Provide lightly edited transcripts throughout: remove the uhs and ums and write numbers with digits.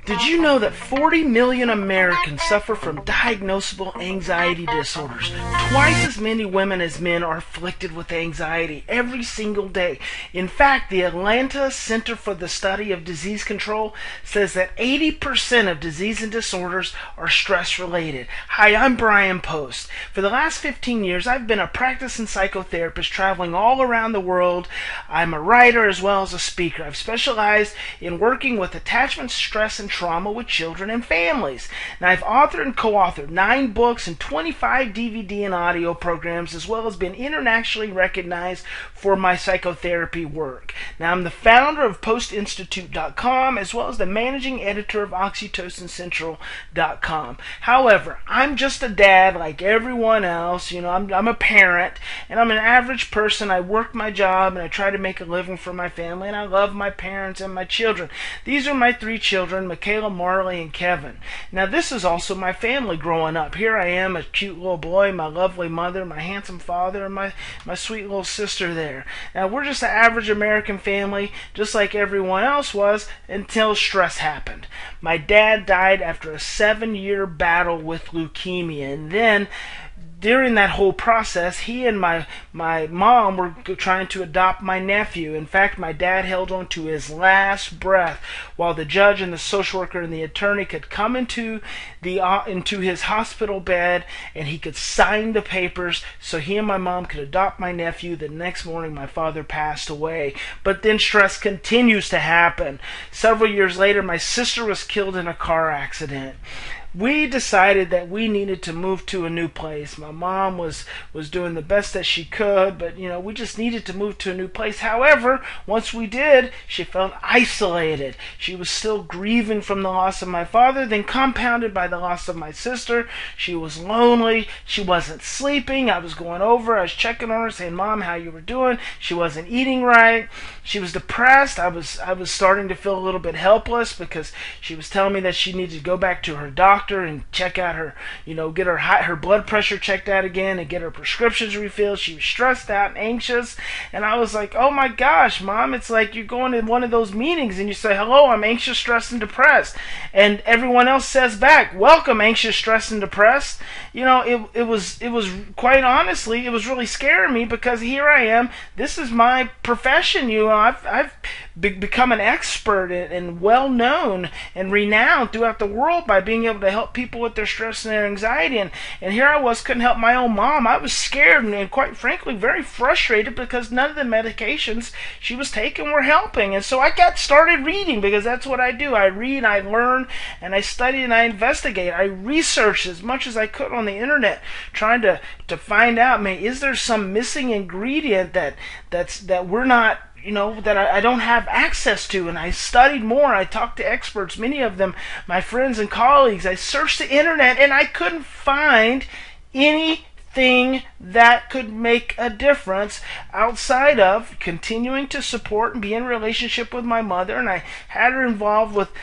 Did you know that 40 million Americans suffer from diagnosable anxiety disorders? Twice as many women as men are afflicted with anxiety every single day. In fact, the Atlanta Center for the Study of Disease Control says that 80% of disease and disorders are stress-related. Hi, I'm Brian+post. For the last 15 years, I've been a practicing psychotherapist traveling all around the world. I'm a writer as well as a speaker. I've specialized in working with attachment, stress, and trauma with children and families. Now, I've authored and co-authored 9 books and 25 DVD and audio programs, as well as been internationally recognized for my psychotherapy work. Now, I'm the founder of postinstitute.com, as well as the managing editor of oxytocincentralcom. However, I'm just a dad like everyone else. You know, I'm a parent, and I'm an average person. I work my job, and I try to make a living for my family, and I love my parents and my children. These are my 3 children, Michaela, Marley, and Kevin. Now, this is also my family growing up. Here I am, a cute little boy, my lovely mother, my handsome father, and my sweet little sister there. Now, we're just an average American family, just like everyone else was, until stress happened. My dad died after a 7-year battle with leukemia, and then during that whole process, he and my mom were trying to adopt my nephew. In fact, my dad held on to his last breath while the judge and the social worker and the attorney could come into his hospital bed, and he could sign the papers so he and my mom could adopt my nephew. The next morning, my father passed away. But then stress continues to happen. Several years later, my sister was killed in a car accident. We decided that we needed to move to a new place. My mom was doing the best that she could, but we just needed to move to a new place. However, once we did, she felt isolated. She was still grieving from the loss of my father, then compounded by the loss of my sister. She was lonely. She wasn't sleeping. I was going over. I was checking on her, saying, "Mom, how you were doing?" She wasn't eating right. She was depressed. I was starting to feel a little bit helpless because she was telling me that she needed to go back to her doctor and check out her, get her blood pressure checked out again and get her prescriptions refilled. She was stressed out and anxious, and I was like, "Oh my gosh, Mom, it's like you're going to one of those meetings and you say, 'Hello, I'm anxious, stressed, and depressed,' and everyone else says back, 'Welcome, anxious, stressed, and depressed.'" It was quite honestly, it was really scaring me because here I am. This is my profession. I've become an expert and well known and renowned throughout the world by being able to help people with their stress and their anxiety, and here I was, couldn't help my own mom. I was scared and quite frankly very frustrated because none of the medications she was taking were helping. And so I got started reading, because that's what I do. I read, I learn, and I study, and I investigate. I researched as much as I could on the internet, trying to find out, is there some missing ingredient that we're not, that I don't have access to. And I studied more. I talked to experts, many of them my friends and colleagues. I searched the internet, and I couldn't find anything that could make a difference outside of continuing to support and be in a relationship with my mother. And I had her involved with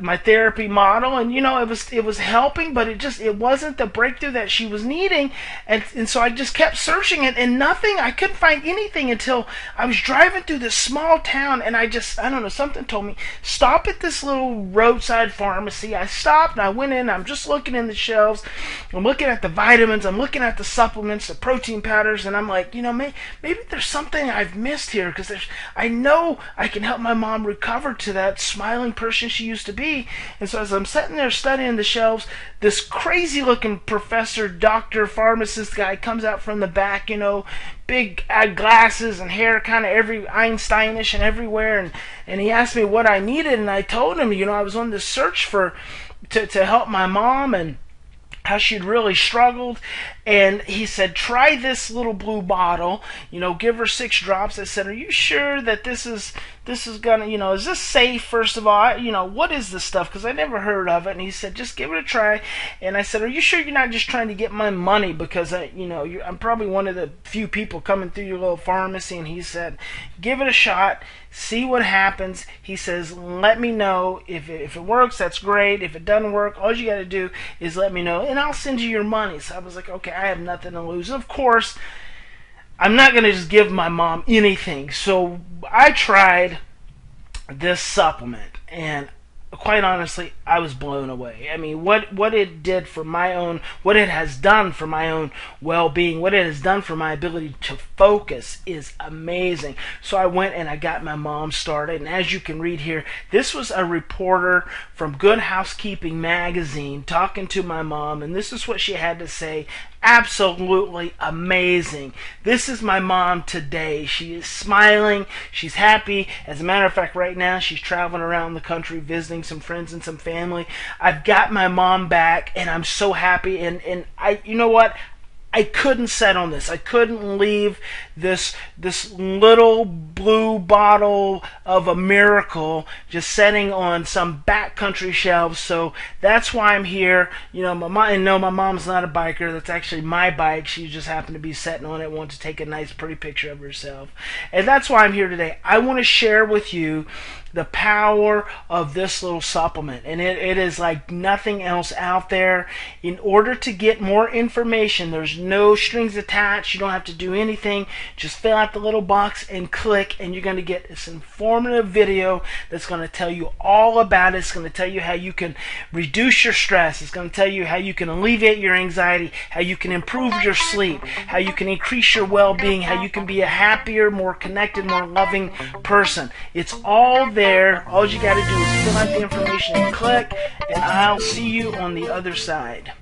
my therapy model, and it was helping, but it wasn't the breakthrough that she was needing, and so I just kept searching it, and I couldn't find anything until I was driving through this small town, and I don't know, something told me, stop at this little roadside pharmacy. I stopped and I went in. I'm just looking in the shelves. I'm looking at the vitamins. I'm looking at the supplements, the protein powders, and I'm like, maybe there's something I've missed here, because I know I can help my mom recover to that smiling person she used to be. And so as I'm sitting there studying the shelves, this crazy looking professor, doctor, pharmacist guy comes out from the back, big glasses and hair, kind of every Einsteinish and everywhere, and he asked me what I needed, and I told him, I was on this search to help my mom and how she'd really struggled. And he said, "Try this little blue bottle, give her 6 drops." I said, "Are you sure that this is gonna, is this safe, first of all? What is this stuff? Because I never heard of it." And he said, "Just give it a try." And I said, "Are you sure you're not just trying to get my money? Because I'm probably one of the few people coming through your little pharmacy." And he said, "Give it a shot. See what happens." He says, "Let me know if it works. That's great. If it doesn't work, all you got to do is let me know, and I'll send you your money." So I was like, okay, I have nothing to lose. And of course, I'm not going to just give my mom anything. So I tried this supplement, and quite honestly, I was blown away. I mean, what it did for my own, what it has done for my own well-being, what it has done for my ability to focus is amazing. So I went and I got my mom started, and as you can read here, this was a reporter from Good Housekeeping magazine talking to my mom, and this is what she had to say. Absolutely amazing. This is my mom today. She is smiling. She's happy. As a matter of fact, right now she's traveling around the country visiting some friends and some family. I've got my mom back, and I'm so happy. And I, you know what? I couldn't set on this. I couldn't leave this little blue bottle of a miracle just sitting on some backcountry shelves. So that's why I'm here. You know, my mom's not a biker. That's actually my bike. She just happened to be sitting on it, wanted to take a nice, pretty picture of herself, and that's why I'm here today. I want to share with you the power of this little supplement, and it is like nothing else out there. In order to get more information, there's no strings attached. You don't have to do anything. Just fill out the little box and click, and you're going to get this informative video that's going to tell you all about it. It's going to tell you how you can reduce your stress. It's going to tell you how you can alleviate your anxiety, how you can improve your sleep, how you can increase your well-being, how you can be a happier, more connected, more loving person. It's all there. All you got to do is fill out the information and click, and I'll see you on the other side.